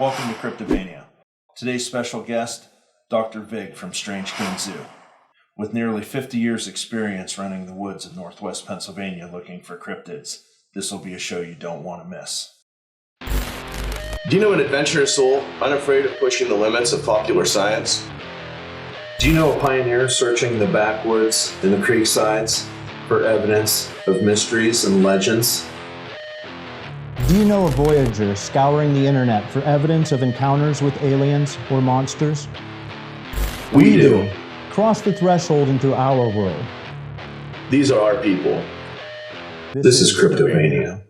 Welcome to Cryptovania. Today's special guest, Dr. Vig from Strange Kinzua. With nearly 50 years experience running the woods of northwest Pennsylvania looking for cryptids, this will be a show you don't want to miss. Do you know an adventurous soul, unafraid of pushing the limits of popular science? Do you know a pioneer searching the backwoods and the creek sides for evidence of mysteries and legends? Do you know a voyager scouring the internet for evidence of encounters with aliens or monsters? We do. Cross the threshold into our world. These are our people. This is Cryptovania.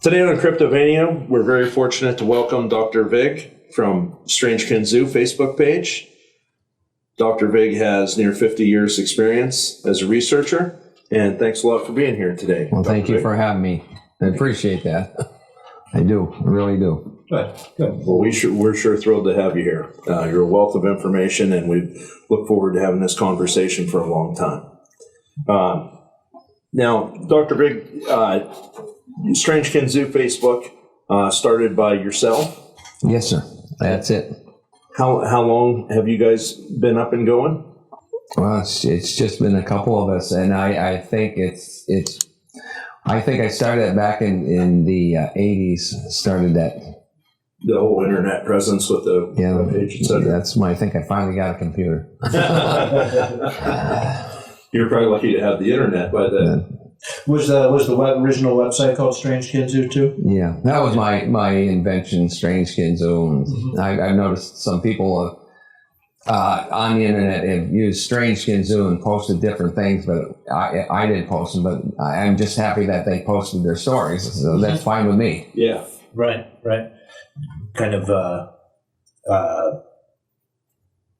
Today on Cryptovania, we're very fortunate to welcome Dr. Vig from Strange Kinzua Facebook page. Dr. Vig has near 50 years experience as a researcher, and thanks a lot for being here today. Well, Dr. thank you Vig. for having me. I appreciate that. I do. I really do. Good. Well, we're sure thrilled to have you here. You're a wealth of information, and we look forward to having this conversation for a long time. Now, Dr. Vig, Strange Kinzua Facebook started by yourself. Yes, sir. That's it. How long have you guys been up and going? Well, it's just been a couple of us, and I think I think I started it back in the 80s. Started that. The whole internet presence with the webpage, etc. That's when I think I finally got a computer. You're probably lucky to have the internet by then. Was the original website called Strange Kinzua too? Yeah, that was my invention, Strange Kinzua. And I've noticed some people on the internet have used Strange Kinzua and posted different things, but I didn't post them. But I'm just happy that they posted their stories, so that's fine with me. Yeah. Right. Kind of.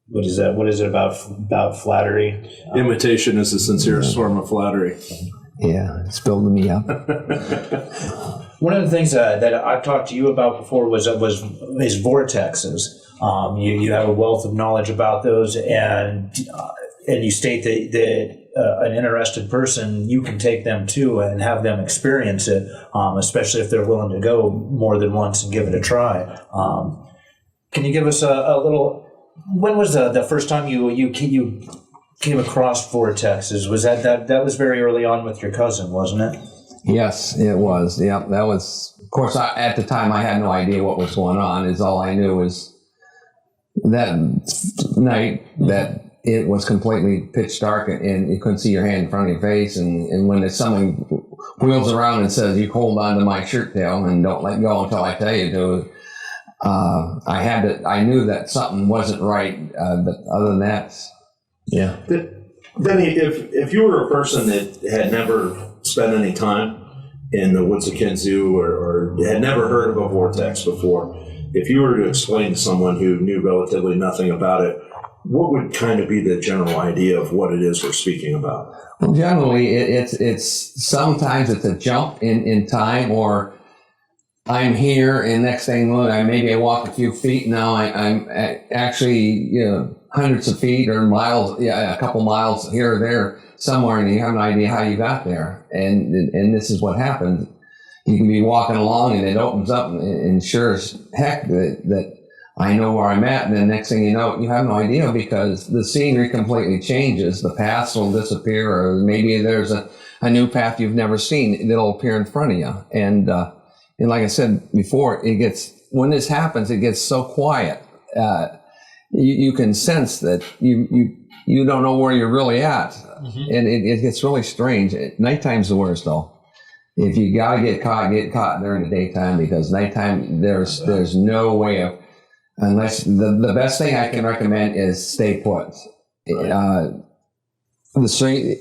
What is that? What is it about flattery? Imitation is the sincerest form of flattery. Yeah, it's building me up. One of the things that I've talked to you about before is vortexes. You have a wealth of knowledge about those, and you state that an interested person, you can take them to and have them experience it, especially if they're willing to go more than once and give it a try. Can you give us a little? When was the first time you came across vortexes? Was that was very early on with your cousin, wasn't it? Yes, it was. Yep, that was. Of course, at the time, I had no idea what was going on. All I knew was that night that it was completely pitch dark and you couldn't see your hand in front of your face. And when someone wheels around and says, "You hold on to my shirt tail and don't let go until I tell you to," I knew that something wasn't right. But other than that, yeah. Denny, if you were a person that had never spent any time in the woods of Kinzua or had never heard of a vortex before, if you were to explain to someone who knew relatively nothing about it, what would kind of be the general idea of what it is we're speaking about? Well, generally, it's sometimes it's a jump in time, or I'm here, and next thing maybe I walk a few feet. Now I'm actually hundreds of feet or miles, a couple miles here or there somewhere, and you have no idea how you got there. And this is what happened. You can be walking along, and it opens up, and sure as heck that I know where I'm at. And then next thing you know, you have no idea because the scenery completely changes. The paths will disappear, or maybe there's a new path you've never seen that'll appear in front of you. And like I said before, when this happens, it gets so quiet. You can sense that you don't know where you're really at. Mm-hmm. And it gets really strange. Nighttime's the worst, though. If you gotta get caught during the daytime, because nighttime there's no way of, unless the best thing I can recommend is stay put.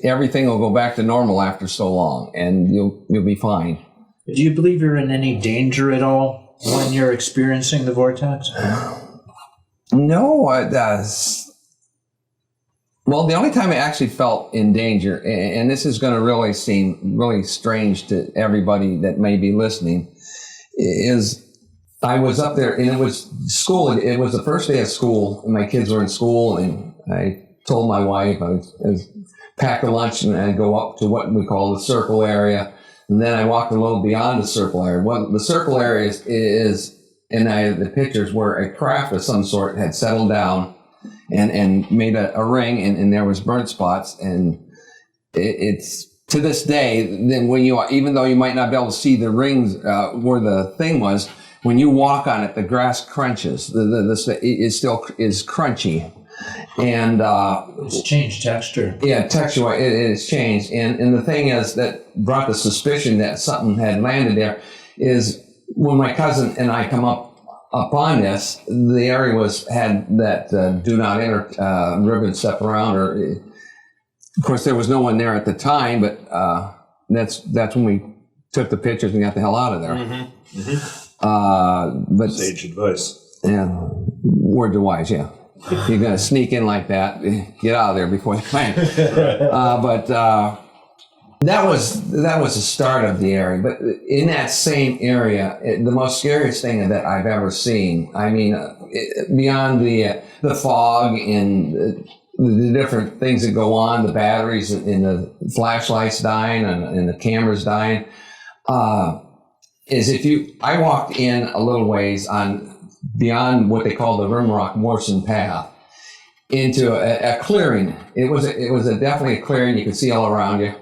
Everything will go back to normal after so long, and you'll be fine. Do you believe you're in any danger at all when you're experiencing the vortex? No, well, the only time I actually felt in danger, and this is going to really seem really strange to everybody that may be listening, is I was up there, and it was school. It was the first day of school, and my kids were in school, and I told my wife I was pack a lunch, and I'd go up to what we call the circle area. And then I walked a little beyond the circle area. Well, the circle area is the pictures where a craft of some sort had settled down and made a ring, and there was burnt spots. And it's to this day, then even though you might not be able to see the rings where the thing was, when you walk on it, the grass crunches. It still is crunchy. And it's changed texture. Yeah, texture it has changed. And the thing is that brought the suspicion that something had landed there is when my cousin and I come upon this, the area had that do not enter ribbon step around. Of course, there was no one there at the time, but that's when we took the pictures and got the hell out of there. Mm-hmm. Mm-hmm. But sage advice. Yeah, word to wise. Yeah. If you're going to sneak in like that, get out of there before you land. But that was the start of the area. But in that same area, the most scariest thing that I've ever seen, I mean, beyond the fog and the different things that go on, the batteries and the flashlights dying and the cameras dying, is I walked in a little ways beyond what they call the Rimrock Morrison Path into a clearing. It was definitely a clearing. You could see all around you.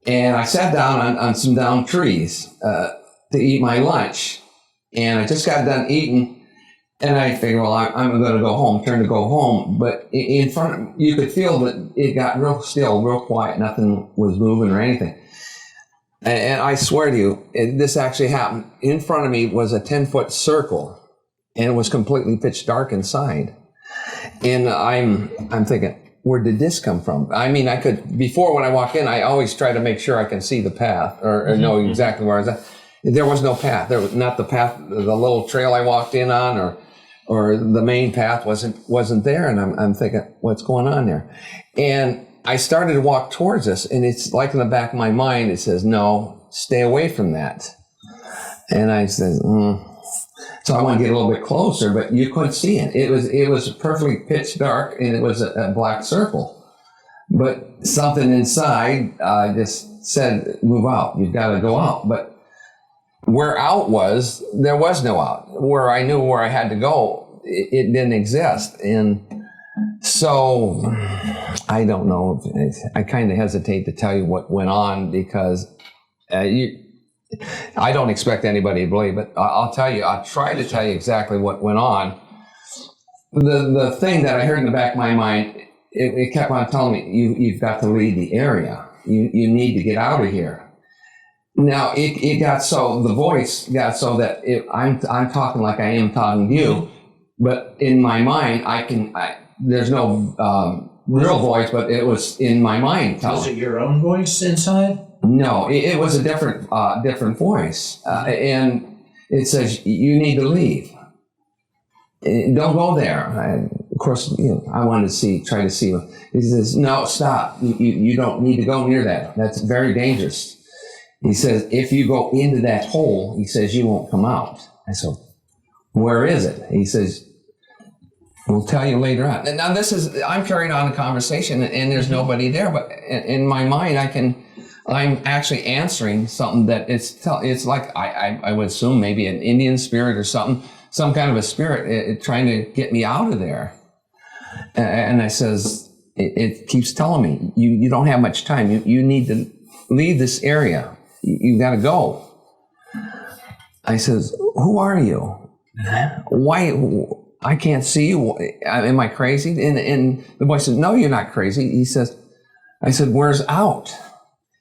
And I sat down on some down trees to eat my lunch. And I just got done eating. And I figured, well, I'm going to go home, turn to go home. But in front, you could feel that it got real still, real quiet. Nothing was moving or anything. And I swear to you, this actually happened. In front of me was a 10-foot circle. And it was completely pitch dark inside. And I'm thinking, where did this come from? I mean, before when I walk in, I always try to make sure I can see the path or know exactly where I was at. There was no path. There was not the path, the little trail I walked in on or the main path wasn't there. And I'm thinking, what's going on there? And I started to walk towards this, and it's like in the back of my mind, it says, no, stay away from that. And I said, So I want to get a little bit closer, but you couldn't see it. It was perfectly pitch dark, and it was a black circle. But something inside just said, move out. You've got to go out. But where out was, there was no out. Where I knew where I had to go, it didn't exist. And so I don't know. I kind of hesitate to tell you what went on because I don't expect anybody to believe it. I'll tell you, I'll try to tell you exactly what went on. The thing that I heard in the back of my mind, it kept on telling me, you've got to leave the area. You need to get out of here. Now, it got so, the voice got so that I'm talking like I am talking to you, but in my mind, there's no real voice, but it was in my mind. Was it your own voice inside? No, it was a different voice, and it says you need to leave. Don't go there. Of course, I wanted to try to see. He says, "No, stop. You don't need to go near that. That's very dangerous." He says, "If you go into that hole," he says, "you won't come out." I said, "Where is it?" He says, "We'll tell you later on." And now I'm carrying on a conversation, and there's nobody there, but in my mind, I'm actually answering something that it's like I would assume maybe an Indian spirit or something, some kind of a spirit trying to get me out of there. And I says, it keeps telling me, you don't have much time. You need to leave this area. You got to go. I says, who are you? Why? I can't see you. Am I crazy? And the boy says, no, you're not crazy. I said, where's out?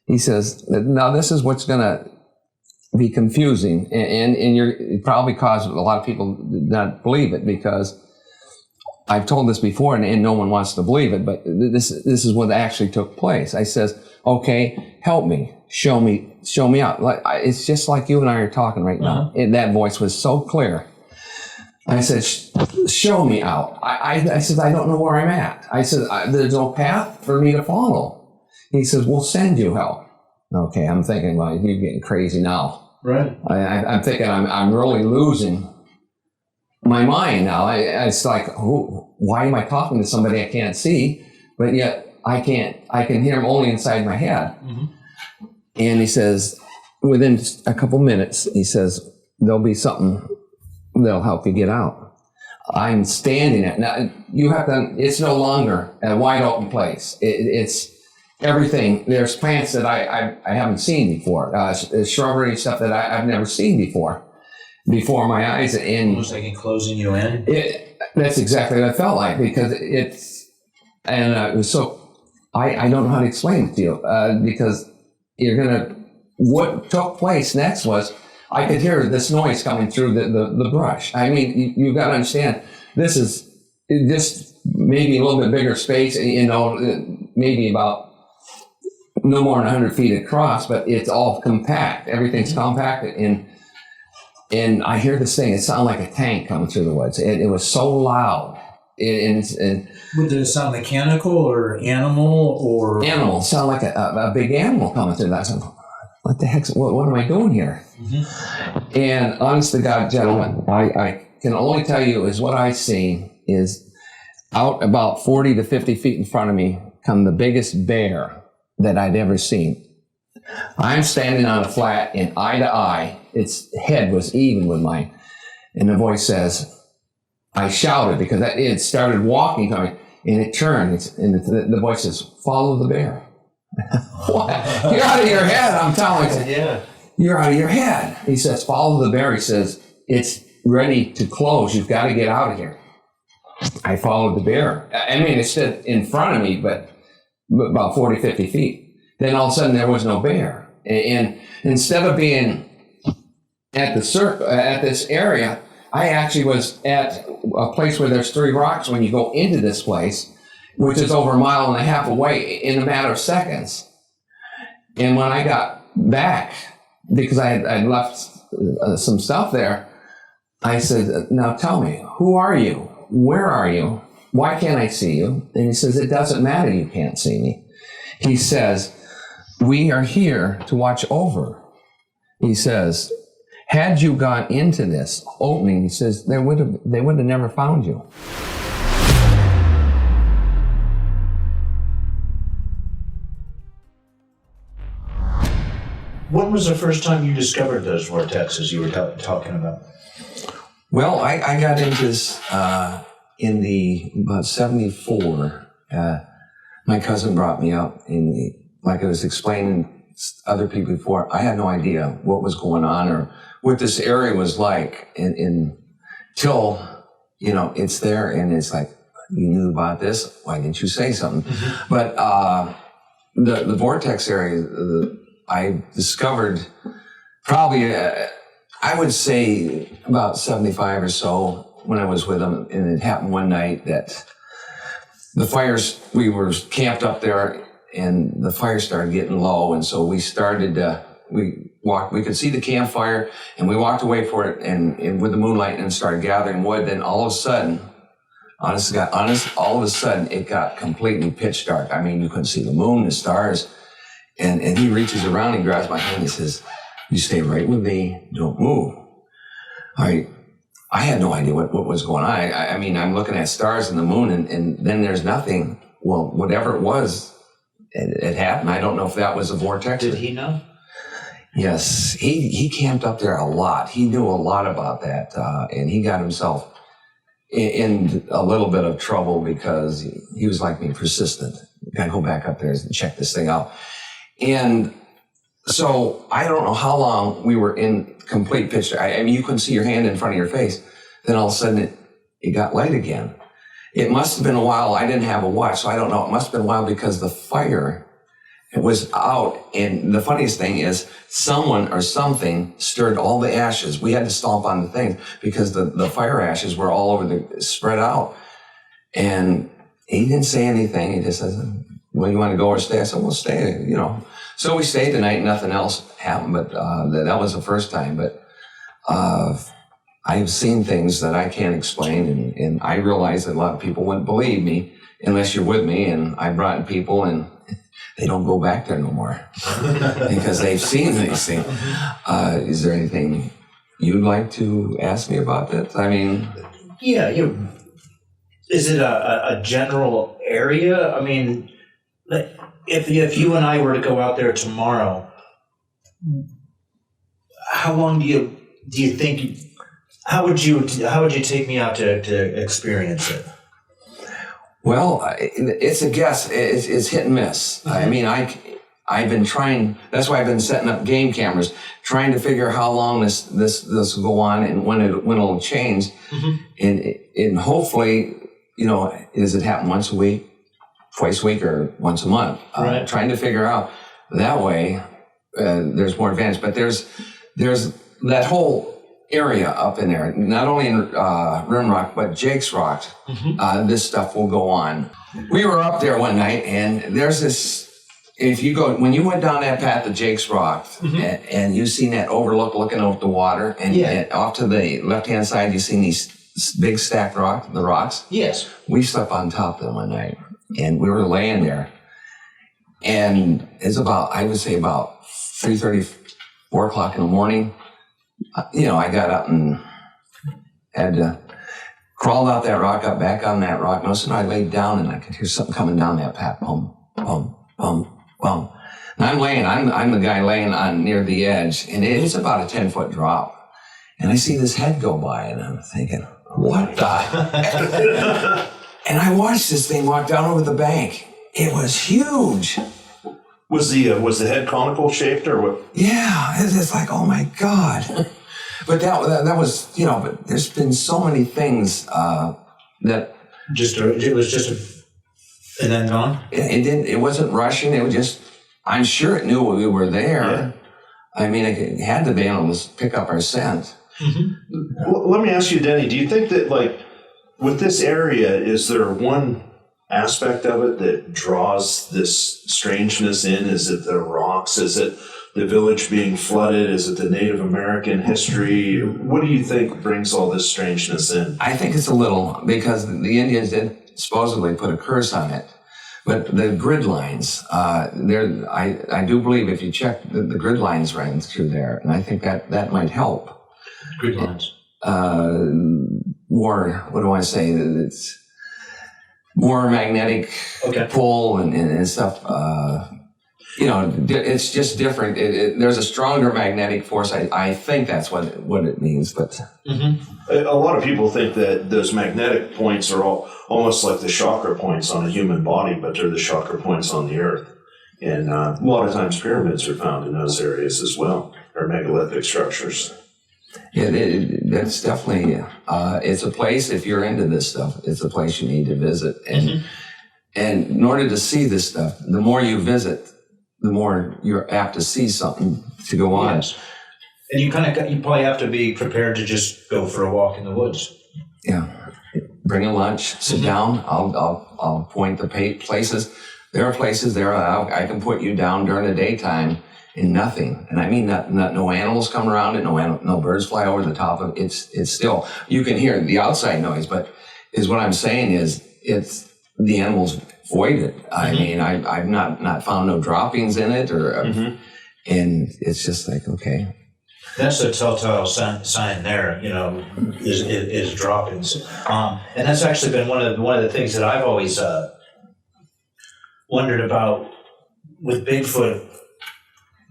He says, now this is what's going to be confusing, and it probably caused a lot of people not believe it because I've told this before and no one wants to believe it, but this is what actually took place. I says, okay, help me, show me out. It's just like you and I are talking right now. And that voice was so clear. I said, show me out. I said, I don't know where I'm at. I said, there's no path for me to follow. He says, we'll send you help. Okay, I'm thinking, well, you're getting crazy now. Right. I'm thinking I'm really losing my mind now. It's like, why am I talking to somebody I can't see, but yet I can hear him only inside my head. Mm-hmm. And he says, within a couple minutes, he says, there'll be something that'll help you get out. I'm standing at, now you have to, it's no longer a wide open place. It's everything. There's plants that I haven't seen before, shrubbery, stuff that I've never seen before my eyes. And almost like enclosing you in. That's exactly what it felt like, because it was so, I don't know how to explain it to you, because what took place next was, I could hear this noise coming through the brush. I mean, you've got to understand, this is just maybe a little bit bigger space, maybe about no more than 100 feet across, but it's all compact. Everything's compacted. And I hear this thing, it sounded like a tank coming through the woods. It was so loud. Did it sound mechanical or animal or? Animal, sound like a big animal coming through that. So, what the heck, what am I doing here? Mm-hmm. And honest to God, gentlemen, I can only tell you is what I see is out about 40 to 50 feet in front of me come the biggest bear that I'd ever seen. I'm standing on a flat and eye to eye. Its head was even with mine. And the voice says, I shouted because it started walking coming, and it turned, and the voice says, follow the bear. What? You're out of your head, I'm telling you. Yeah. You're out of your head. He says, follow the bear. He says, it's ready to close. You've got to get out of here. I followed the bear. I mean, it stood in front of me, but about 40, 50 feet. Then all of a sudden, there was no bear. And instead of being at this area, I actually was at a place where there's 3 rocks when you go into this place, which is over 1.5 miles away in a matter of seconds. And when I got back, because I left some stuff there, I said, now tell me, who are you? Where are you? Why can't I see you? And he says, it doesn't matter, you can't see me. He says, we are here to watch over. He says, had you gone into this opening, he says, they would have never found you. When was the first time you discovered those vortexes you were talking about? Well, I got into this in about 74. My cousin brought me up, like I was explaining to other people before, I had no idea what was going on or what this area was like until, it's there and it's like, you knew about this, why didn't you say something? Mm-hmm. But the vortex area, I discovered probably, I would say about 75 or so when I was with them, and it happened one night that the fires, we were camped up there and the fire started getting low, and so we started, we could see the campfire and we walked away for it and with the moonlight and started gathering wood. Then all of a sudden, all of a sudden it got completely pitch dark. I mean, you couldn't see the moon, the stars. And he reaches around and grabs my hand and he says, you stay right with me, don't move. I had no idea what was going on. I mean, I'm looking at stars and the moon and then there's nothing. Well, whatever it was, it happened. I don't know if that was a vortex. Did he know? Yes, he camped up there a lot. He knew a lot about that, and he got himself in a little bit of trouble because he was like me, persistent. Got to go back up there and check this thing out. And so I don't know how long we were in complete pitch. I mean, you couldn't see your hand in front of your face. Then all of a sudden it got light again. It must have been a while. I didn't have a watch, so I don't know. It must have been a while because the fire, it was out. And the funniest thing is someone or something stirred all the ashes. We had to stomp on the thing because the fire ashes were all over spread out. And he didn't say anything. He just said, well, you want to go or stay? I said, well, stay, So we stayed the night. Nothing else happened, but that was the first time. But I've seen things that I can't explain, and I realize that a lot of people wouldn't believe me unless you're with me. And I brought people, and they don't go back there no more because they've seen these things. Is there anything you'd like to ask me about that? I mean, yeah, is it a general area? I mean, if you and I were to go out there tomorrow, how long do you think? How would you take me out to experience it? Well, it's a guess. It's hit and miss. I mean, I've been trying. That's why I've been setting up game cameras, trying to figure how long this will go on and when it'll change, and hopefully, does it happen once a week, twice a week, or once a month? Right. Trying to figure out that way. There's more advantage, but there's that whole area up in there, not only in Rimrock, but Jake's Rock. This stuff will go on. We were up there one night, and there's this, when you went down that path of Jake's Rock, and you seen that overlook looking over the water, and off to the left-hand side, you seen these big stacked the rocks? Yes. We slept on top of them one night, and we were laying there, and it's I would say about 3:30, 4 o'clock in the morning. I got up and had to crawl out that rock, up back on that rock. No sooner I laid down and I could hear something coming down that path. Boom, boom, boom, boom. And I'm the guy laying on near the edge, and it's about a 10-foot drop. And I see this head go by, and I'm thinking, what the heck? And I watched this thing walk down over the bank. It was huge. Was the head conical shaped or what? Yeah, it's like, oh my God. But that was, but there's been so many things that it was just and then gone. It wasn't rushing. It was just, I'm sure it knew we were there. Yeah. I mean, it had to be able to pick up our scent. Well, let me ask you, Denny, do you think that, like, with this area, is there one aspect of it that draws this strangeness in? Is it the rocks? Is it the village being flooded? Is it the Native American history? What do you think brings all this strangeness in? I think it's a little, because the Indians did supposedly put a curse on it. But the grid lines, I do believe if you check, the grid lines ran through there, and I think that might help. Grid lines. More, what do I say? It's more magnetic pull and stuff. It's just different. There's a stronger magnetic force. I think that's what it means. But a lot of people think that those magnetic points are almost like the chakra points on a human body, but they're the chakra points on the earth. And a lot of times pyramids are found in those areas as well, or megalithic structures. That's definitely, it's a place, if you're into this stuff, it's a place you need to visit. And in order to see this stuff, the more you visit, the more you're apt to see something to go on. Yes. And you probably have to be prepared to just go for a walk in the woods. Yeah. Bring a lunch, sit down. I'll point the places. There are places there I can put you down during the daytime and nothing. And I mean, no animals come around it, no birds fly over the top of it. It's still, you can hear the outside noise, but what I'm saying is it's the animals void it. I mean, I've not found no droppings in it and it's just like, okay. That's the telltale sign there, is droppings. And that's actually been one of the things that I've always wondered about with Bigfoot.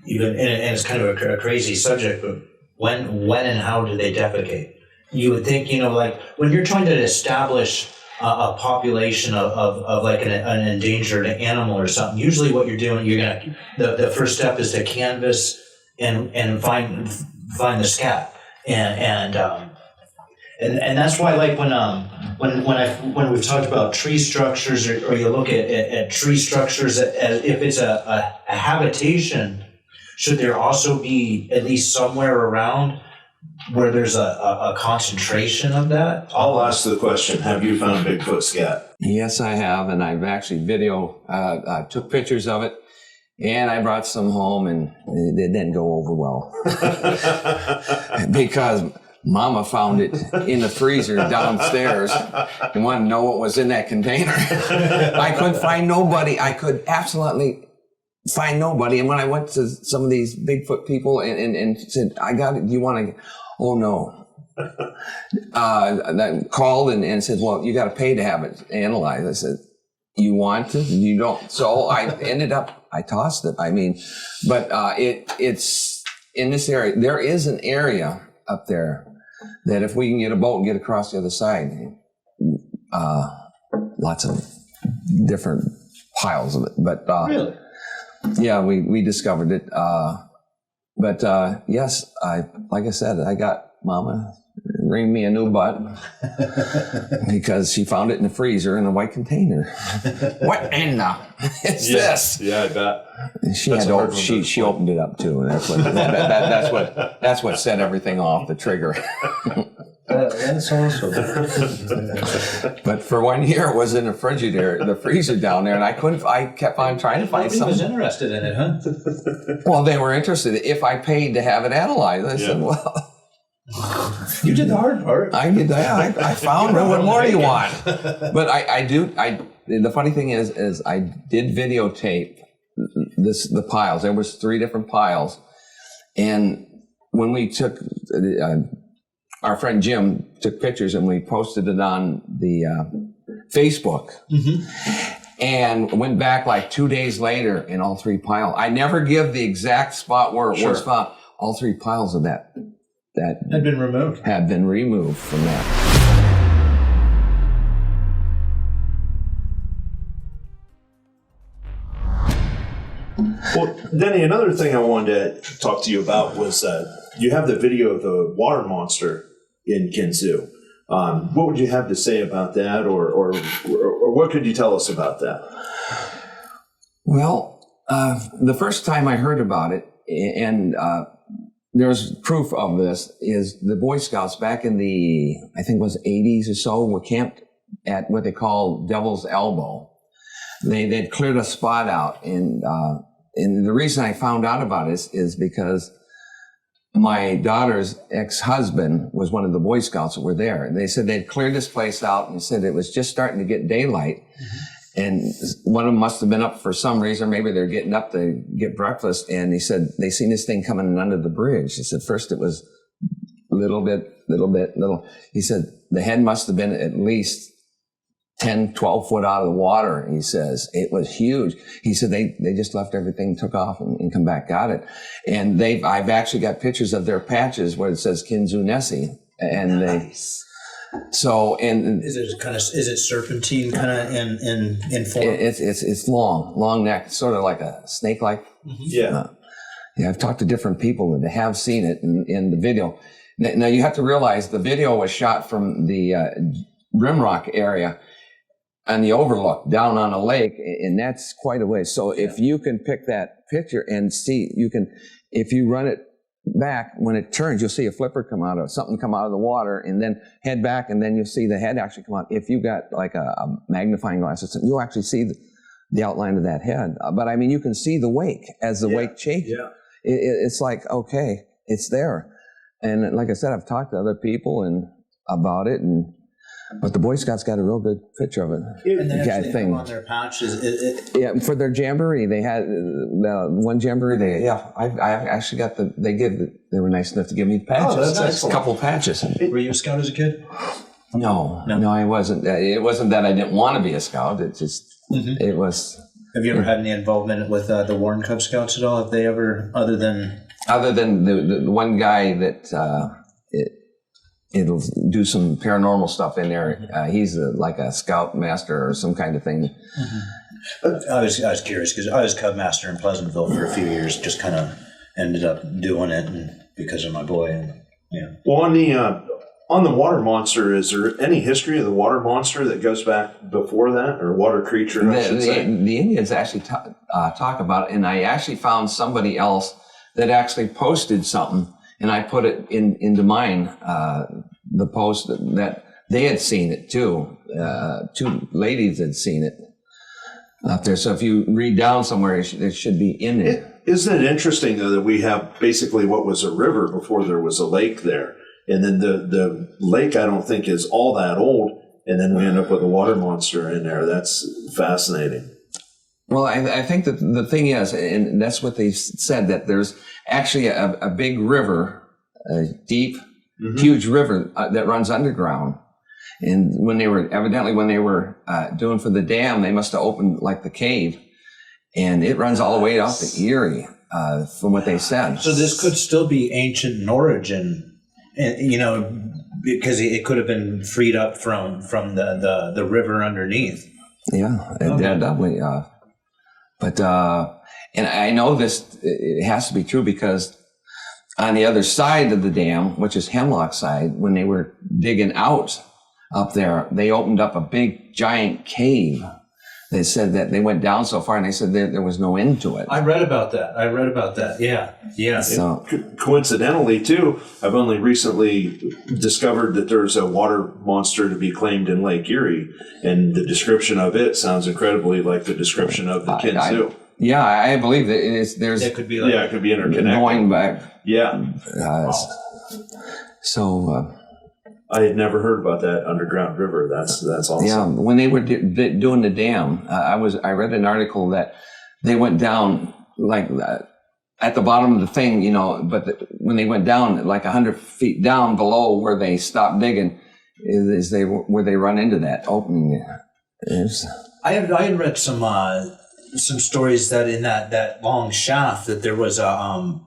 Even, and it's kind of a crazy subject, but when and how do they defecate? You would think, like when you're trying to establish a population of like an endangered animal or something, usually what you're doing, the first step is to canvass and find the scat, and that's why, like when we've talked about tree structures, or you look at tree structures as if it's a habitation. Should there also be at least somewhere around where there's a concentration of that? I'll ask the question, have you found Bigfoot scat? Yes, I have, and I've actually took pictures of it, and I brought some home, and it didn't go over well. Because Mama found it in the freezer downstairs and wanted to know what was in that container. I couldn't find nobody. I could absolutely find nobody. And when I went to some of these Bigfoot people and said, I got it, do you want to? Oh, no. Then called and said, well, you got to pay to have it analyzed. I said, you want to? You don't. So I ended up, I tossed it. I mean, but it's in this area, there is an area up there that if we can get a boat and get across the other side, lots of different piles of it. But Really? yeah, we discovered it. But yes, like I said, I got Mama bring me a new butt because she found it in the freezer in a white contanger. What in the? It's this. Yeah, I bet. And she opened it up too, and that's what set everything off, the trigger. That's awesome. But for 1 year, it was in the freezer down there, and I kept on trying to find Nobody something. was interested in it, huh? Well, they were interested if I paid to have it analyzed. I said, well. You did the hard part. I did that. I found it. What more do you want? But the funny thing is I did videotape the piles. There was 3 different piles. And when we took, our friend Jim took pictures and we posted it on the Facebook. Mm-hmm. And went back like 2 days later in all 3 piles. I never give the exact spot where it was found. All 3 piles of that had been removed from that. Well, Denny, another thing I wanted to talk to you about was you have the video of the water monster in Kinzua. What would you have to say about that, or what could you tell us about that? Well, the first time I heard about it, and there's proof of this, is the Boy Scouts back in the, I think it was 80s or so, were camped at what they call Devil's Elbow. They'd cleared a spot out, and the reason I found out about it is because my daughter's ex-husband was one of the Boy Scouts that were there. And they said they'd cleared this place out, and said it was just starting to get daylight. Mm-hmm. And one of them must have been up for some reason. Maybe they're getting up to get breakfast. And he said they seen this thing coming in under the bridge. He said first it was little. He said the head must have been at least 10, 12 foot out of the water. He says it was huge. He said they just left everything, took off and come back, got it. And I've actually got pictures of their patches where it says Kinzua Nessie. And nice. So, and is it serpentine kind of in form? It's long neck, sort of like a snake-like. Mm-hmm. Yeah. Yeah, I've talked to different people that have seen it in the video. Now you have to realize the video was shot from the Rimrock area on the overlook down on a lake, and that's quite a ways. So if you can pick that picture and see, if you run it back, when it turns, you'll see a flipper come out of the water, and then head back, and then you'll see the head actually come out. If you got like a magnifying glass or something, you'll actually see the outline of that head. But I mean, you can see the wake as the wake changes. Yeah. It's like, okay, it's there. And like I said, I've talked to other people about it, but the Boy Scouts got a real good picture of it. And they actually have on their pouch. Yeah, for their jamboree, they had one jamboree. I actually got they were nice enough to give me patches. Oh, that's excellent. A couple patches. Were you a scout as a kid? No, I wasn't. It wasn't that I didn't want to be a scout. It just, it was. Have you ever had any involvement with the Warren Cub Scouts at all? Have they ever, other than the one guy that it'll do some paranormal stuff in there. He's like a scout master or some kind of thing. Mm-hmm. I was curious because I was Cub master in Pleasantville for a few years. Just kind of ended up doing it because of my boy. And yeah. Well, on the water monster, is there any history of the water monster that goes back before that, or water creature? The Indians actually talk about it, and I actually found somebody else that actually posted something. And I put it into mine, the post that they had seen it too. 2 ladies had seen it out there. So if you read down somewhere, it should be in it. Isn't it interesting, though, that we have basically what was a river before there was a lake there? And then the lake, I don't think, is all that old. And then we end up with a water monster in there. That's fascinating. Well, I think that the thing is, and that's what they said, that there's actually a big river, a deep, huge river that runs underground. And when they were doing for the dam, they must have opened like the cave, and it runs all the way out to Erie. from what they said. So this could still be ancient in origin, because it could have been freed up from the river underneath. Yeah, definitely. And I know this, it has to be true because on the other side of the dam, which is Hemlock side, when they were digging out up there, they opened up a big giant cave. They said that they went down so far, and they said there was no end to it. I read about that. Yeah. So Coincidentally, too, I've only recently discovered that there's a water monster to be claimed in Lake Erie, and the description of it sounds incredibly like the description of the Kinzua. Yeah, I believe that there's. It could be like, it could be interconnected. Going back. Yeah. So. I had never heard about that underground river. That's awesome. Yeah, when they were doing the dam, I read an article that they went down at the bottom of the thing, but when they went down 100 feet down below where they stopped digging, where they run into that opening. I had read some stories that in that long shaft that there was a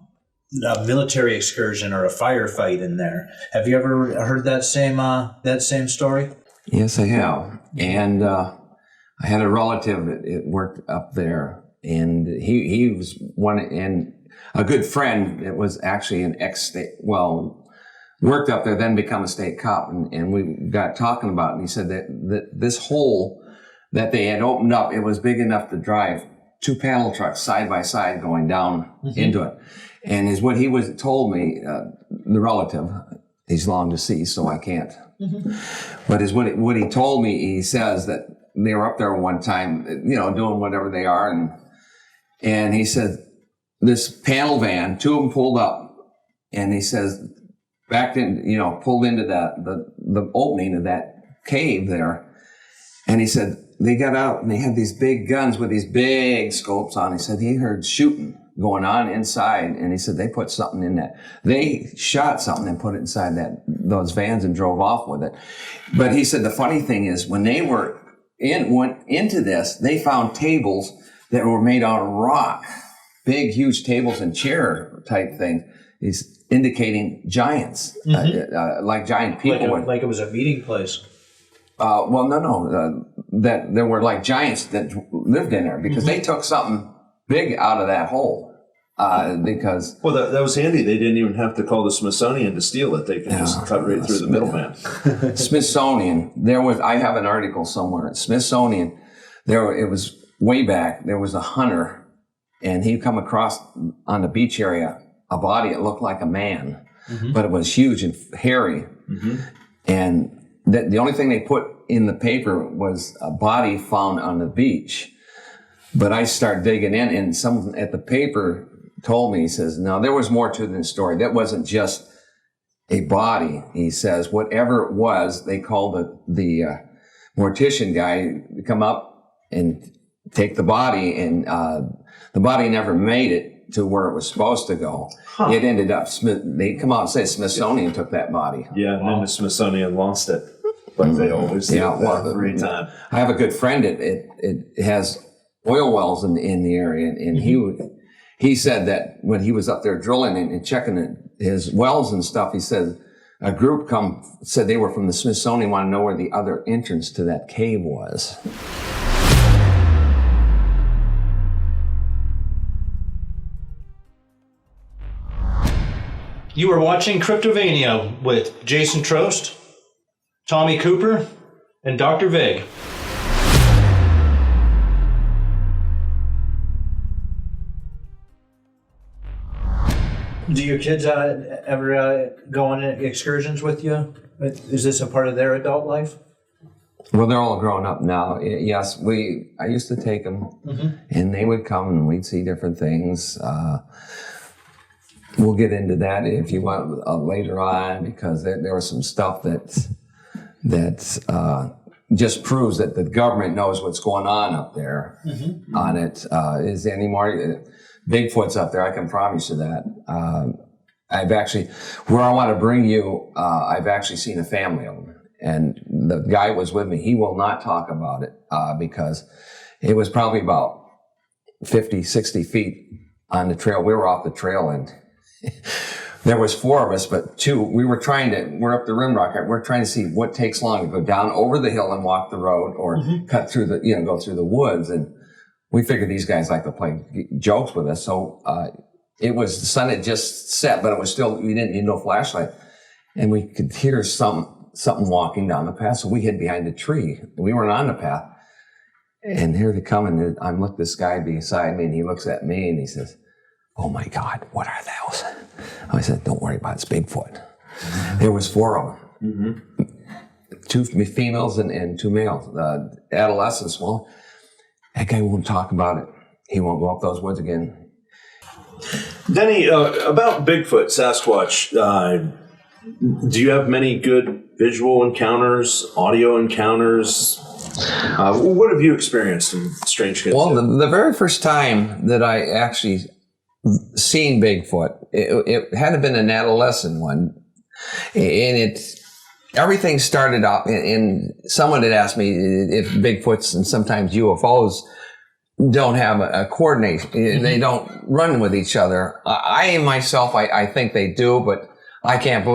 military excursion or a firefight in there. Have you ever heard that same story? Yes, I have. And I had a relative that worked up there, and he was one, and a good friend that was actually an worked up there, then become a state cop, and we got talking about it, and he said that this hole that they had opened up, it was big enough to drive 2 panel trucks side by side going down into it. And is what he told me, the relative, he's long deceased, so I can't. But is what he told me, he says that they were up there one time, doing whatever they are. And he said, this panel van, 2 of them pulled up, and he says, backed in, pulled into the opening of that cave there. And he said, they got out and they had these big guns with these big scopes on. He said he heard shooting going on inside, and he said they put something in that. They shot something and put it inside those vans and drove off with it. But he said the funny thing is when they went into this, they found tables that were made out of rock, big, huge tables and chair type things. He's indicating giants, like giant people. Like it was a meeting place. That there were like giants that lived in there because they took something big out of that hole. Because that was handy. They didn't even have to call the Smithsonian to steal it. They could just cut right through the middleman. Smithsonian. I have an article somewhere. At Smithsonian, it was way back. There was a hunter, and he come across on the beach area a body that looked like a man, but it was huge and hairy, and the only thing they put in the paper was a body found on the beach. But I started digging in, and someone at the paper told me, he says, no, there was more to the story. That wasn't just a body. He says, whatever it was, they called the mortician guy to come up and take the body, and the body never made it to where it was supposed to go. It ended up, they come out and say Smithsonian took that body. Yeah, and then the Smithsonian lost it, like they always do every time. I have a good friend, it has oil wells in the area, and he said that when he was up there drilling and checking his wells and stuff, he said a group said they were from the Smithsonian, want to know where the other entrance to that cave was. You are watching Cryptovania with Jason Trost, Tommy Cooper, and Dr. Vig. Do your kids ever go on excursions with you? Is this a part of their adult life? Well, they're all grown up now. Yes, I used to take them, and they would come and we'd see different things. We'll get into that if you want later on, because there was some stuff that just proves that the government knows what's going on up there on it. Is there any more Bigfoot's up there? I can promise you that. I've actually, where I want to bring you, I've actually seen a family of them, and the guy was with me. He will not talk about it because it was probably about 50, 60 feet on the trail. We were off the trail, and there was 4 of us, but 2, we're up the rim rock. We're trying to see what takes longer, go down over the hill and walk the road, or cut through go through the woods. And we figured these guys like to play jokes with us. So it was, the sun had just set, but it was still, we didn't need no flashlight. And we could hear something walking down the path. So we hid behind a tree. We weren't on the path. And here they come, and I'm with this guy beside me, and he looks at me and he says, "Oh my God, what are those?" I said, "Don't worry about it, it's Bigfoot." There was 4 of them. 2 females and 2 males. Adolescents, well, that guy won't talk about it. He won't go up those woods again. Denny, about Bigfoot, Sasquatch, do you have many good visual encounters, audio encounters? What have you experienced in strange cases? Well, the very first time that I actually seen Bigfoot, it had been an adolescent one, and everything started out. And someone had asked me if Bigfoots and sometimes UFOs don't have a coordination; they don't run with each other. I myself, I think they do, but I can't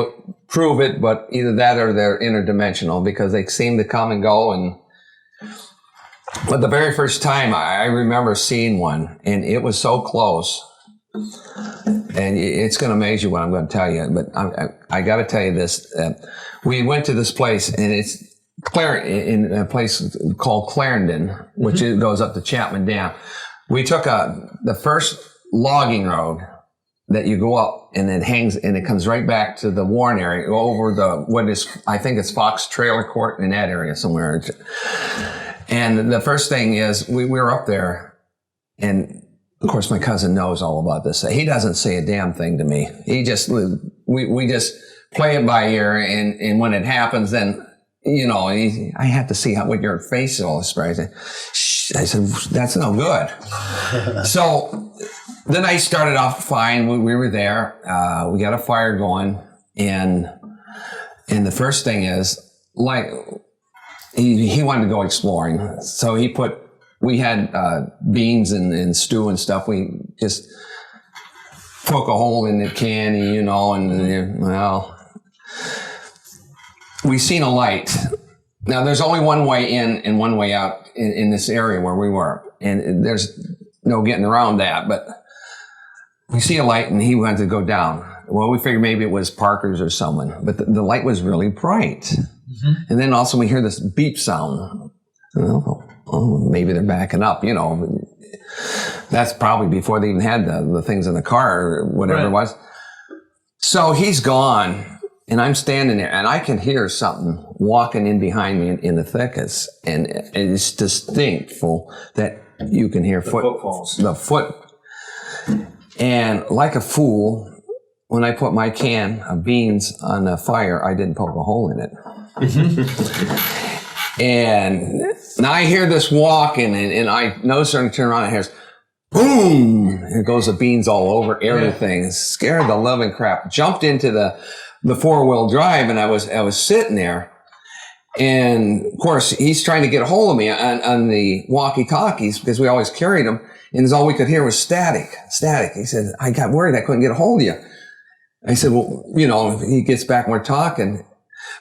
prove it. But either that or they're interdimensional, because they seem to come and go. But the very first time I remember seeing one, and it was so close, and it's going to amaze you what I'm going to tell you, but I got to tell you this. We went to this place, and it's in a place called Clarendon, which goes up to Chapman Dam. We took the first logging road that you go up, and it hangs, and it comes right back to the Warren area, over I think it's Fox Trailer Court, in that area somewhere. And the first thing is, we were up there, and of course my cousin knows all about this. He doesn't say a damn thing to me. He just, we just play it by ear, and when it happens, then, I have to see what your face is all surprised. I said, "That's no good." So then I started off fine. We were there. We got a fire going, and the first thing is, like, he wanted to go exploring. So we had beans and stew and stuff. We just poke a hole in the can, we seen a light. Now there's only one way in and one way out in this area where we were. And there's no getting around that, but we see a light, and he wanted to go down. Well, we figured maybe it was Parker's or someone, but the light was really bright. And then also we hear this beep sound. Maybe they're backing up, That's probably before they even had the things in the car or whatever it was. So he's gone, and I'm standing there, and I can hear something walking in behind me in the thickets. And it's distinctful that you can hear the foot. And like a fool, when I put my can of beans on the fire, I didn't poke a hole in it. And now I hear this walking, and I notice her turn around, and hears boom! It goes the beans all over everything. Yeah. Scared the living crap. Jumped into the 4-wheel drive, and I was sitting there. And of course, he's trying to get a hold of me on the walkie-talkies, because we always carried them, and all we could hear was static. He said, "I got worried I couldn't get a hold of you." I said, "Well, he gets back and we're talking."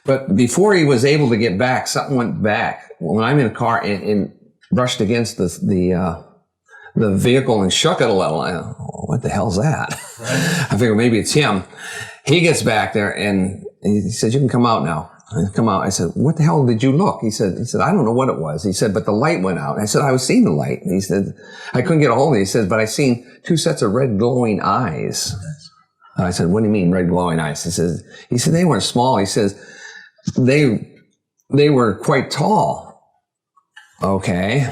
But before he was able to get back, something went back. When I'm in a car and brushed against the vehicle and shook it a little, what the hell's that? Right. I figured maybe it's him. He gets back there, and he said, "You can come out now." I come out. I said, "What the hell did you look?" He said, "I don't know what it was." He said, "But the light went out." I said, "I was seeing the light." And he said, "I couldn't get a hold of it." He said, "But I seen 2 sets of red glowing eyes." I said, "What do you mean red glowing eyes?" He said, "They weren't small." He says, they were quite tall. Okay.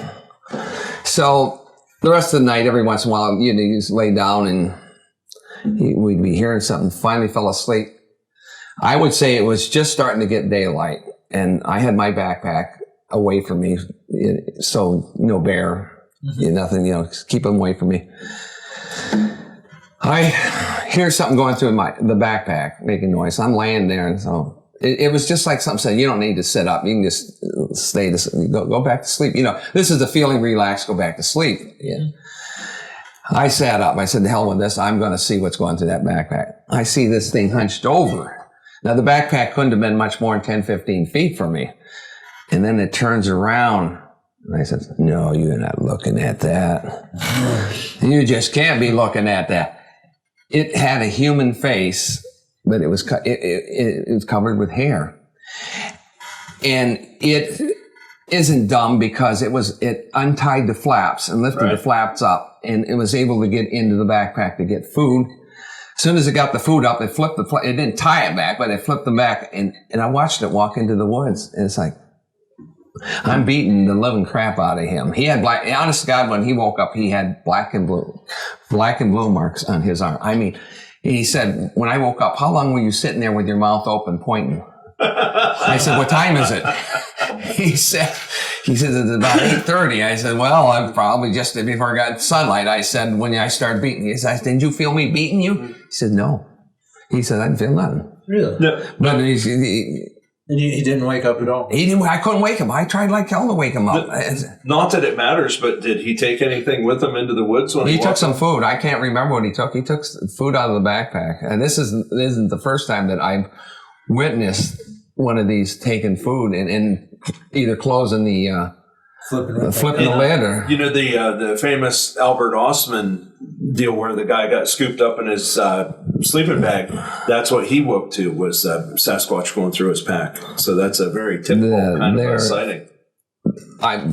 So the rest of the night, every once in a while, you just lay down, and we'd be hearing something. Finally fell asleep. I would say it was just starting to get daylight, and I had my backpack away from me, so no bear, nothing, keep them away from me. I hear something going through the backpack, making noise. I'm laying there, and so it was just like something said, "You don't need to sit up. You can just go back to sleep. This is the feeling, relax, go back to sleep." Yeah. I sat up. I said, "The hell with this. I'm going to see what's going through that backpack." I see this thing hunched over. Now, the backpack couldn't have been much more than 10, 15 feet from me. And then it turns around. And I said, "No, you're not looking at that. You just can't be looking at that." It had a human face, but it was covered with hair. And it isn't dumb because it untied the flaps and lifted the flaps up, and it was able to get into the backpack to get food. As soon as it got the food up, it flipped it didn't tie it back, but it flipped them back, and I watched it walk into the woods, and it's like, I'm beating the living crap out of him. He had black, honest to God, when he woke up, he had black and blue marks on his arm. I mean, he said, when I woke up, "How long were you sitting there with your mouth open pointing?" I said, "What time is it?" He said, "It's about 8:30. I said, "Well, I'm probably just before I got sunlight." I said, "When I started beating you," he said, "Didn't you feel me beating you?" He said, "No." He said, "I didn't feel nothing." Really? No. But And he didn't wake up at all? I couldn't wake him. I tried like hell to wake him up. Not that it matters, but did he take anything with him into the woods when He he took walked? some food. I can't remember what he took. He took food out of the backpack. And this isn't the first time that I've witnessed one of these taking food and either closing the flipping the lid or. You know, the famous Albert Ostman deal where the guy got scooped up in his sleeping bag. That's what he woke to, was Sasquatch going through his pack. So that's a very typical kind of a sighting.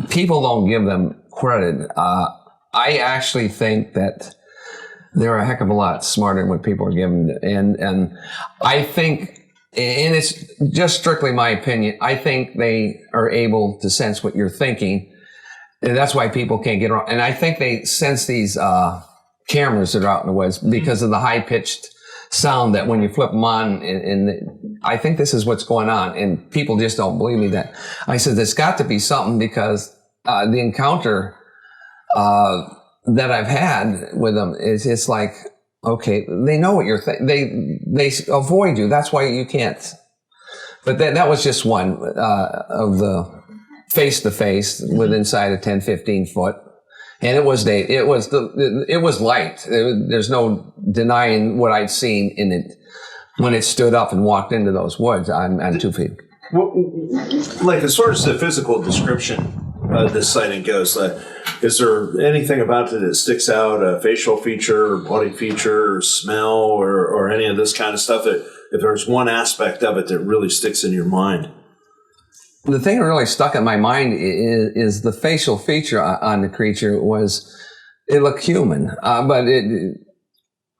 People don't give them credit. I actually think that they're a heck of a lot smarter than what people are giving. And I think, and it's just strictly my opinion, I think they are able to sense what you're thinking. And that's why people can't get around. And I think they sense these cameras that are out in the woods because of the high-pitched sound that when you flip them on, and I think this is what's going on. And people just don't believe me that. I said, there's got to be something, because the encounter that I've had with them is, it's like, okay, they know what you're thinking. They avoid you. That's why you can't. But that was just one of the face-to-face with inside of 10, 15 foot. And it was light. There's no denying what I'd seen in it when it stood up and walked into those woods on 2 feet. Well, like, as far as the physical description of this sighting goes, is there anything about it that sticks out, a facial feature or body feature or smell or any of this kind of stuff, that if there's one aspect of it that really sticks in your mind? The thing that really stuck in my mind is the facial feature on the creature was, it looked human. But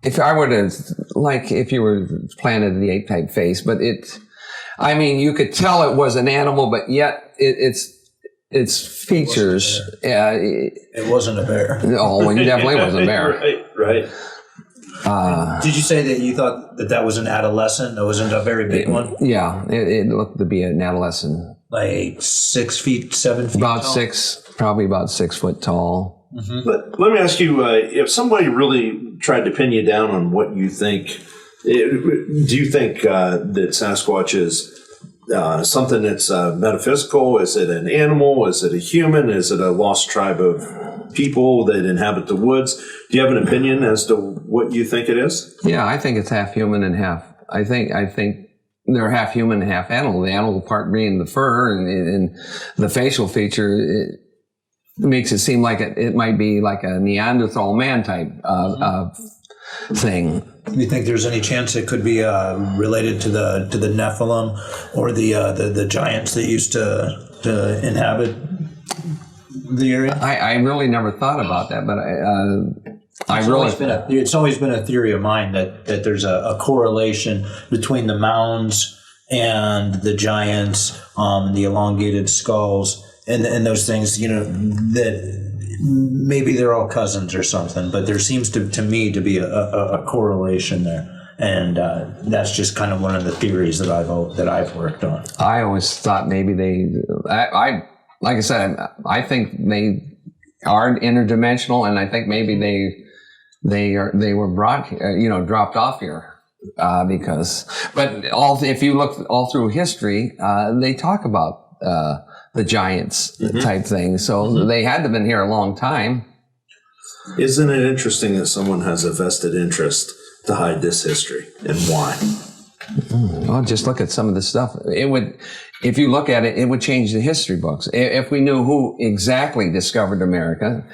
if I were to, like if you were Planet of the Apes type face, but you could tell it was an animal, but yet its features. It wasn't a bear. No, it definitely wasn't a bear. Right. Did you say that you thought that was an adolescent? It wasn't a very big one? Yeah, it looked to be an adolescent. Like 6 feet, 7 feet about tall? Probably about 6 foot tall. Mm-hmm. But let me ask you, if somebody really tried to pin you down on what you think, do you think that Sasquatch is something that's metaphysical? Is it an animal? Is it a human? Is it a lost tribe of people that inhabit the woods? Do you have an opinion as to what you think it is? Yeah, I think it's half human and half. I think they're half human and half animal. The animal part being the fur and the facial feature. It makes it seem like it might be like a Neanderthal man type thing. Do you think there's any chance it could be related to the Nephilim or the giants that used to inhabit the area? I really never thought about that, but It's always been a theory of mine that there's a correlation between the mounds and the giants, the elongated skulls, and those things. That maybe they're all cousins or something. But there seems to me to be a correlation there, and that's just kind of one of the theories that I've worked on. I always thought maybe like I said, I think they are interdimensional, and I think maybe they were brought, dropped off here if you look all through history, they talk about the giants type thing. So they had to have been here a long time. Isn't it interesting that someone has a vested interest to hide this history, and why? Well, just look at some of the stuff. It would, if you look at it, it would change the history books. If we knew who exactly discovered America,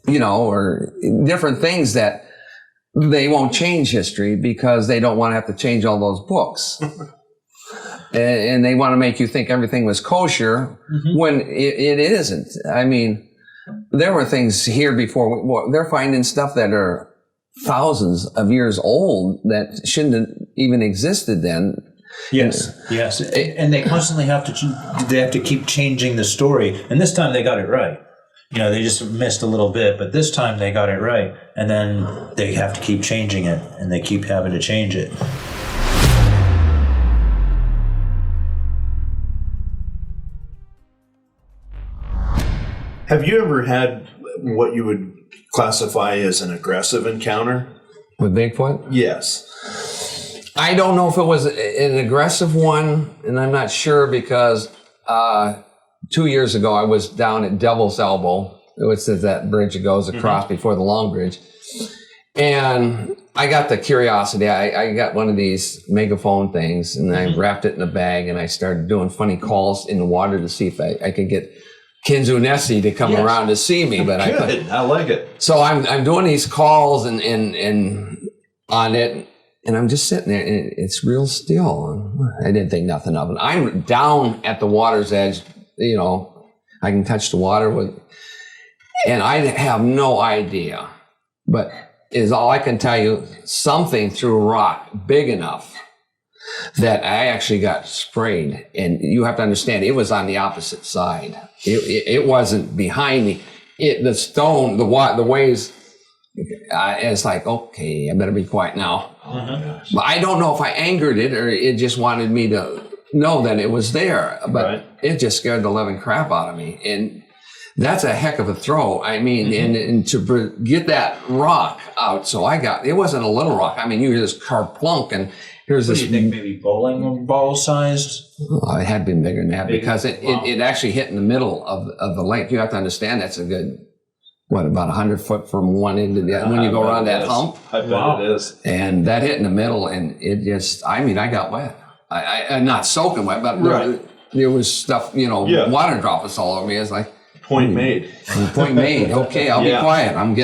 you know, or different things that they won't change history because they don't want to have to change all those books. And they want to make you think everything was kosher when it isn't. I mean, there were things here before. Well, they're finding stuff that are thousands of years old that shouldn't have even existed then. Yes, yes, and they constantly have to keep changing the story. And this time they got it right. You know, they just missed a little bit, but this time they got it right. And then they have to keep changing it, and they keep having to change it. Have you ever had what you would classify as an aggressive encounter? With Bigfoot? Yes. I don't know if it was an aggressive one, and I'm not sure because 2 years ago I was down at Devil's Elbow, which is that bridge that goes across before the Long Bridge. And I got the curiosity. I got one of these megaphone things, and I wrapped it in a bag, and I started doing funny calls in the water to see if I could get Kinzua Nessie to come around to see me, but I couldn't. I like it. So I'm doing these calls and on it, and I'm just sitting there, and it's real still. I didn't think nothing of it. I'm down at the water's edge, you know, I can touch the water with, and I have no idea, but is all I can tell you, something threw a rock big enough that I actually got sprayed. And you have to understand, it was on the opposite side. It wasn't behind me. The stone, the waves, it's like, okay, I better be quiet now. But I don't know if I angered it or it just wanted me to know that it was there. But it just scared the living crap out of me. And that's a heck of a throw. I mean, and to get that rock out, so it wasn't a little rock. I mean, you hear this kerplunk, and here's What this. do you think, maybe bowling ball sized? Oh, it had been bigger than that because it actually hit in the middle of the lake. You have to understand that's a good, about 100 foot from one end to the other when you go around that hump. I bet it is. And that hit in the middle, and it just, I mean, I got wet. I'm not soaking wet, but there was stuff, you know, water droplets all over me. It's like, Point made. Point made. Okay, I'll be quiet. I'm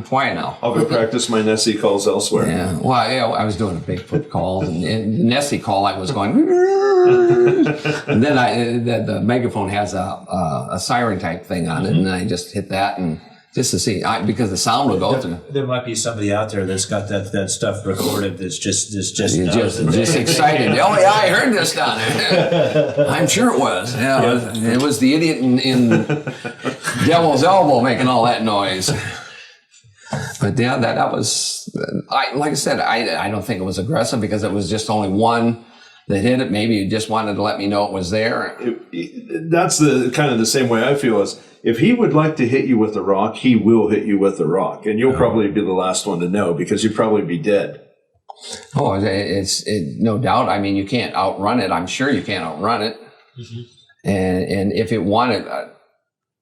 quiet now. I'll go practice my Nessie calls elsewhere. Yeah. Well, I was doing a Bigfoot call, and the Nessie call, I was going, and then the megaphone has a siren type thing on it, and I just hit that, and just to see, because the sound will go through. There might be somebody out there that's got that stuff recorded that's just excited. Oh yeah, I heard this down there. I'm sure it was. Yeah, it was the idiot in Devil's Elbow making all that noise. But yeah, that was. Like I said, I don't think it was aggressive because it was just only one that hit it. Maybe you just wanted to let me know it was there. That's the kind of the same way I feel. Is if he would like to hit you with a rock, he will hit you with a rock, and you'll probably be the last one to know because you'd probably be dead. Oh, it's no doubt. I mean, you can't outrun it. I'm sure you can't outrun it. And if it wanted,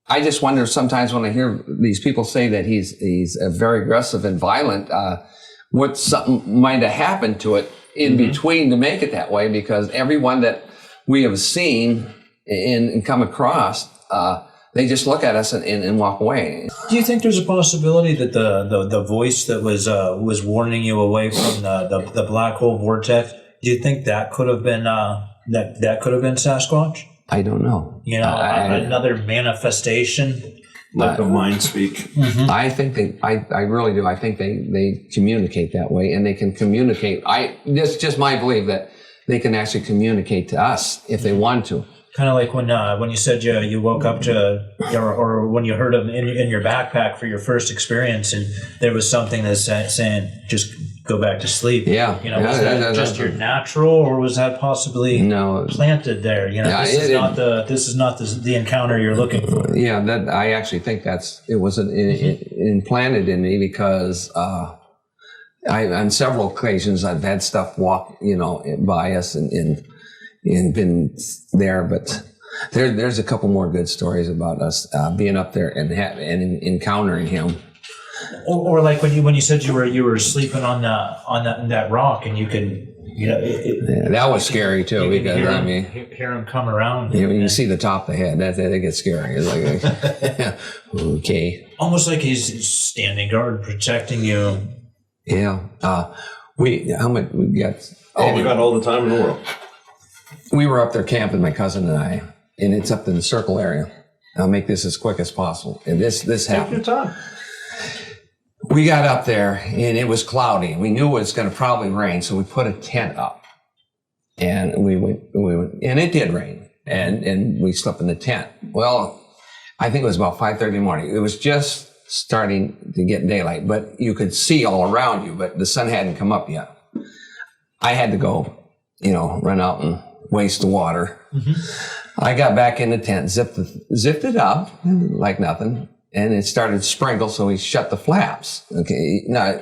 I just wonder sometimes when I hear these people say that he's very aggressive and violent, what something might have happened to it in between to make it that way, because everyone that we have seen and come across, they just look at us and walk away. Do you think there's a possibility that the voice that was warning you away from the black hole vortex, do you think that could have been that could have been Sasquatch? I don't know. You know, another manifestation. Like a mind speak. I think I really do. I think they communicate that way, and they can communicate. It's just my belief that they can actually communicate to us if they want to. Kind of like when you said you woke up to, or when you heard them in your backpack for your first experience, and there was something that's saying, just go back to sleep. Yeah. You know, was that just your natural, or was that possibly planted there? You know, this is not the encounter you're looking for. Yeah, that I actually think it was implanted in me because on several occasions I've had stuff walk, by us and been there, but There's a couple more good stories about us being up there and encountering him. Or like when you said you were sleeping on that rock and you could that was scary too, because hear him come around. You see the top of the head. That gets scary. It's like okay, almost like he's standing guard protecting you. Yeah. We got all the time in the world. We were up there camping, my cousin and I, and it's up in the circle area. I'll make this as quick as possible. And this happened. Take your time. We got up there and it was cloudy. We knew it was going to probably rain, so we put a tent up. And we went, and it did rain. And we slept in the tent. Well, I think it was about 5:30 in the morning. It was just starting to get daylight, but you could see all around you, but the sun hadn't come up yet. I had to go, run out and waste the water. Mm-hmm. I got back in the tent, zipped it up like nothing. And it started to sprinkle, so we shut the flaps. Okay, now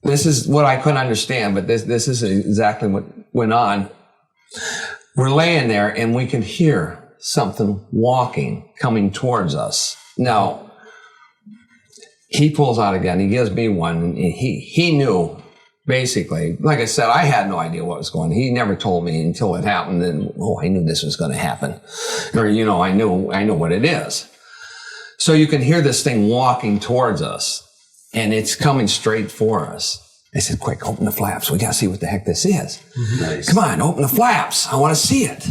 this is what I couldn't understand, but this is exactly what went on. We're laying there, and we can hear something walking, coming towards us. Now, he pulls out a gun. He gives me one, and he knew, basically. Like I said, I had no idea what was going on. He never told me until it happened, and I knew this was going to happen, or I know what it is. So you can hear this thing walking towards us, and it's coming straight for us. I said, quick, open the flaps. We got to see what the heck this is. Nice. Come on, open the flaps. I want to see it.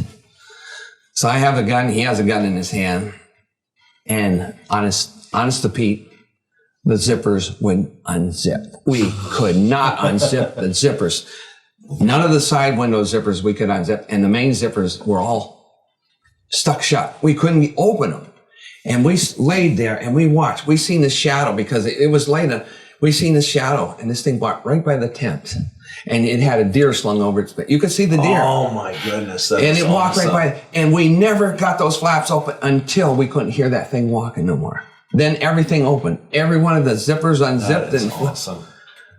So I have a gun. He has a gun in his hand. And honest to Pete, the zippers would unzip. We could not unzip the zippers. None of the side window zippers we could unzip, and the main zippers were all stuck shut. We couldn't open them. And we laid there and we watched. We seen the shadow because it was late. We seen the shadow, and this thing walked right by the tent. And it had a deer slung over its back. You could see the deer. Oh my goodness. And it walked right by. And we never got those flaps open until we couldn't hear that thing walking no more. Then everything opened. Every one of the zippers unzipped. That is awesome.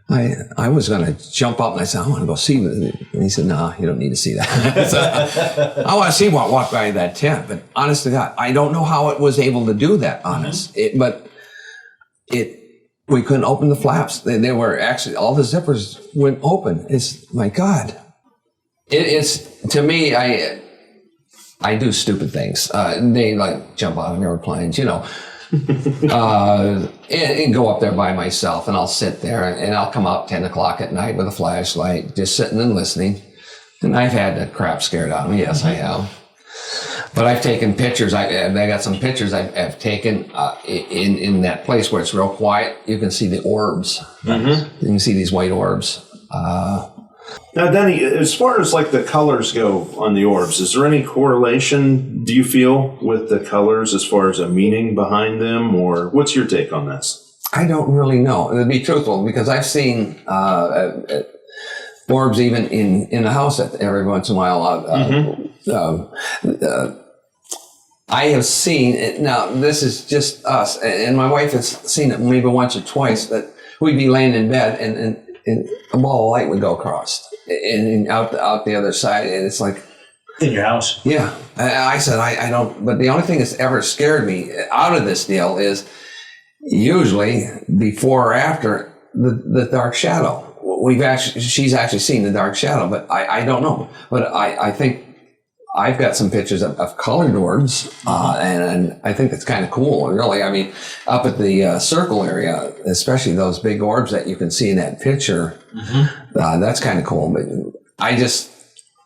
I was going to jump up and I said, I want to go see it. And he said, no, you don't need to see that. So, I want to see what walked by that tent. But honest to God, I don't know how it was able to do that, honest. Mm-hmm. We couldn't open the flaps. They were actually, all the zippers went open. It's, my God. It's, to me, I do stupid things. They like jump out of airplanes, and go up there by myself, and I'll sit there, and I'll come out 10 o'clock at night with a flashlight, just sitting and listening. And I've had the crap scared out of me. Yes, I have. But I've taken pictures. I got some pictures I've taken in that place where it's real quiet. You can see the orbs. Mm-hmm. You can see these white orbs. Now, Denny, as far as like the colors go on the orbs, is there any correlation, do you feel, with the colors as far as a meaning behind them, or what's your take on this? I don't really know, to be truthful, because I've seen orbs even in the house every once in a while. I have seen it. Now, this is just us, and my wife has seen it maybe once or twice, that we'd be laying in bed and a ball of light would go across and out the other side, and it's like in your house. Yeah, I said I don't. But the only thing that's ever scared me out of this deal is usually before or after the dark shadow. She's actually seen the dark shadow, but I don't know. But I think I've got some pictures of colored orbs, and I think that's kind of cool, really. I mean, up at the circle area, especially those big orbs that you can see in that picture, that's kind of cool. But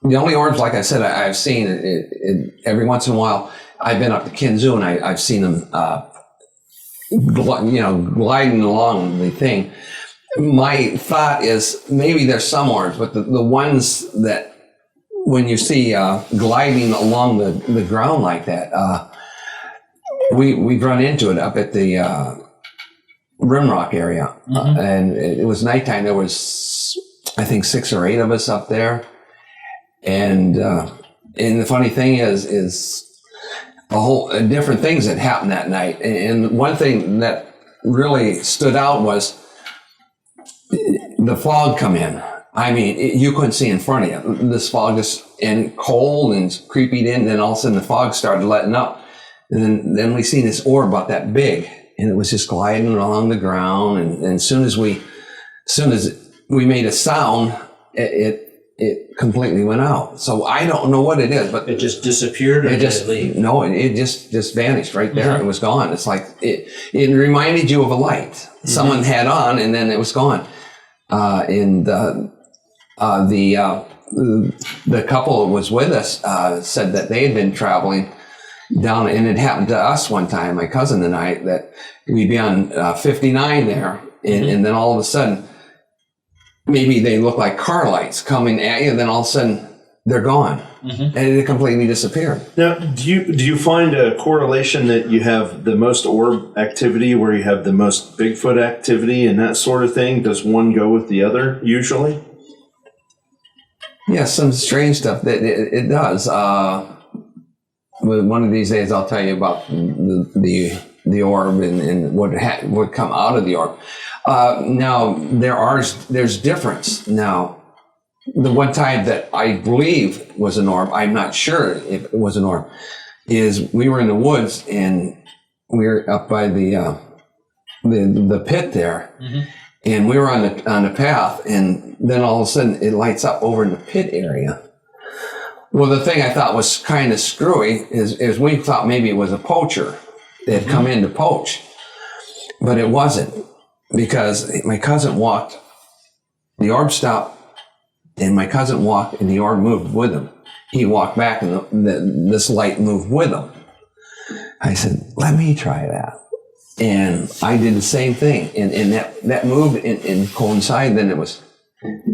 the only orbs, like I said, I've seen it every once in a while. I've been up to Kinzua, and I've seen them, gliding along the thing. My thought is maybe there's some orbs, but the ones that when you see gliding along the ground like that, we've run into it up at the Rimrock area, and it was nighttime. There was, I think, 6 or 8 of us up there, and the funny thing is a whole different things that happened that night. And one thing that really stood out was the fog come in. I mean, you couldn't see in front of you. This fog just, and cold and creepy in, then all of a sudden the fog started letting up. And then we seen this orb about that big, and it was just gliding along the ground. And as soon as we made a sound, it completely went out. So I don't know what it is, but It just disappeared, or it did just it leave? no, it just vanished right there. It was gone. It's like it reminded you of a light someone had on, and then it was gone. And the couple that was with us said that they had been traveling down, and it happened to us one time, my cousin and I, that we'd be on 59 there, and then all of a sudden, maybe they look like car lights coming at you, and then all of a sudden they're gone, and it completely disappeared. Now, do you find a correlation that you have the most orb activity where you have the most Bigfoot activity and that sort of thing? Does one go with the other usually? Yeah, some strange stuff that it does. One of these days, I'll tell you about the orb and what would come out of the orb. Now there's difference. Now, the one time that I believe was an orb, I'm not sure if it was an orb, is we were in the woods and we were up by the pit there, and we were on the path, and then all of a sudden it lights up over in the pit area. Well, the thing I thought was kind of screwy is we thought maybe it was a poacher that had come in to poach, but it wasn't, because my cousin walked, the orb stopped, and my cousin walked, and the orb moved with him. He walked back, and this light moved with him. I said, let me try that. And I did the same thing, and that moved and coincided. Then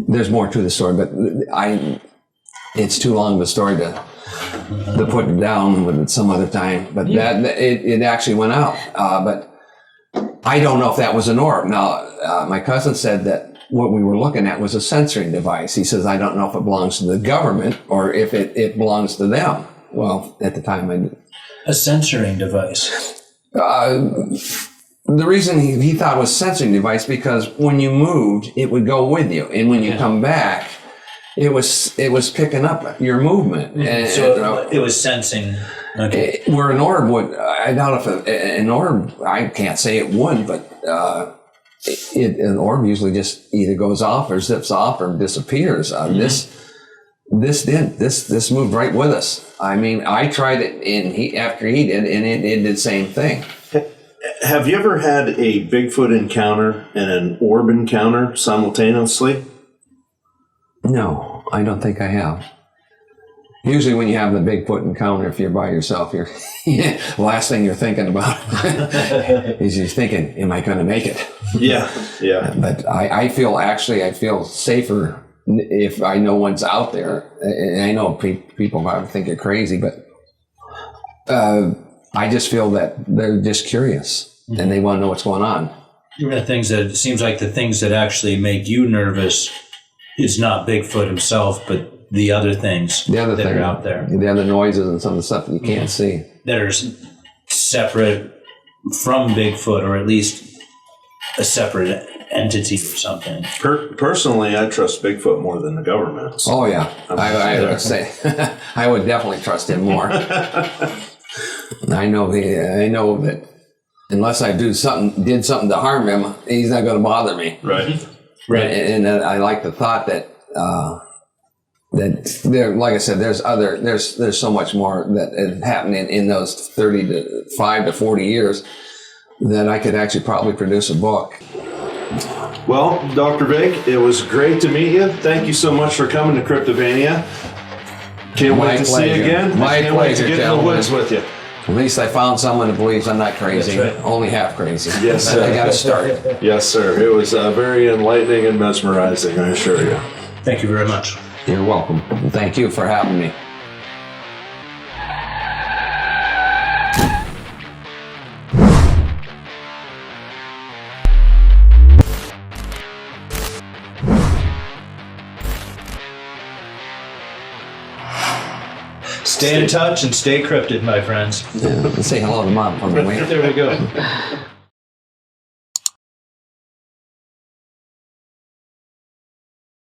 there's more to the story, but it's too long of a story to put it down with some other time. But it actually went out. But I don't know if that was an orb. Now, my cousin said that what we were looking at was a censoring device. He says, I don't know if it belongs to the government or if it belongs to them. Well, at the time I didn't. A censoring device. The reason he thought it was a censoring device, because when you moved, it would go with you. And when you come back, it was picking up your movement. And, So it was sensing. Okay. Where an orb would, I doubt if an orb, I can't say it would, but an orb usually just either goes off or zips off or disappears. This moved right with us. I mean, I tried it, and after he did, and it did the same thing. Have you ever had a Bigfoot encounter and an orb encounter simultaneously? No, I don't think I have. Usually when you have the Bigfoot encounter, if you're by yourself, the last thing you're thinking about is you're thinking, am I going to make it? Yeah. But I feel safer if I know one's out there. And I know people might think you're crazy, but I just feel that they're just curious and they want to know what's going on. One of the things that it seems like the things that actually make you nervous is not Bigfoot himself, but the other things that are out there. The other noises and some of the stuff that you can't see. That are separate from Bigfoot, or at least a separate entity or something. Personally, I trust Bigfoot more than the government. So. Oh, yeah. I would say I would definitely trust him more. I know that unless I did something to harm him, he's not going to bother me. Right. And I like the thought that that there, like I said, there's so much more that is happening in those 35 to 40 years that I could actually probably produce a book. Well, Dr. Vig, it was great to meet you. Thank you so much for coming to Cryptovania. Can't wait to see you again. My Can't wait to pleasure, get in the gentlemen. woods with you. At least I found someone that believes I'm not crazy. That's right. Only half crazy. Yes, sir. I got to start. Yes, sir. It was very enlightening and mesmerizing, I assure you. Thank you very much. You're welcome. And thank you for having me. Stay in touch and stay cryptid, my friends. Yeah, say hello to Mom for me. There we go.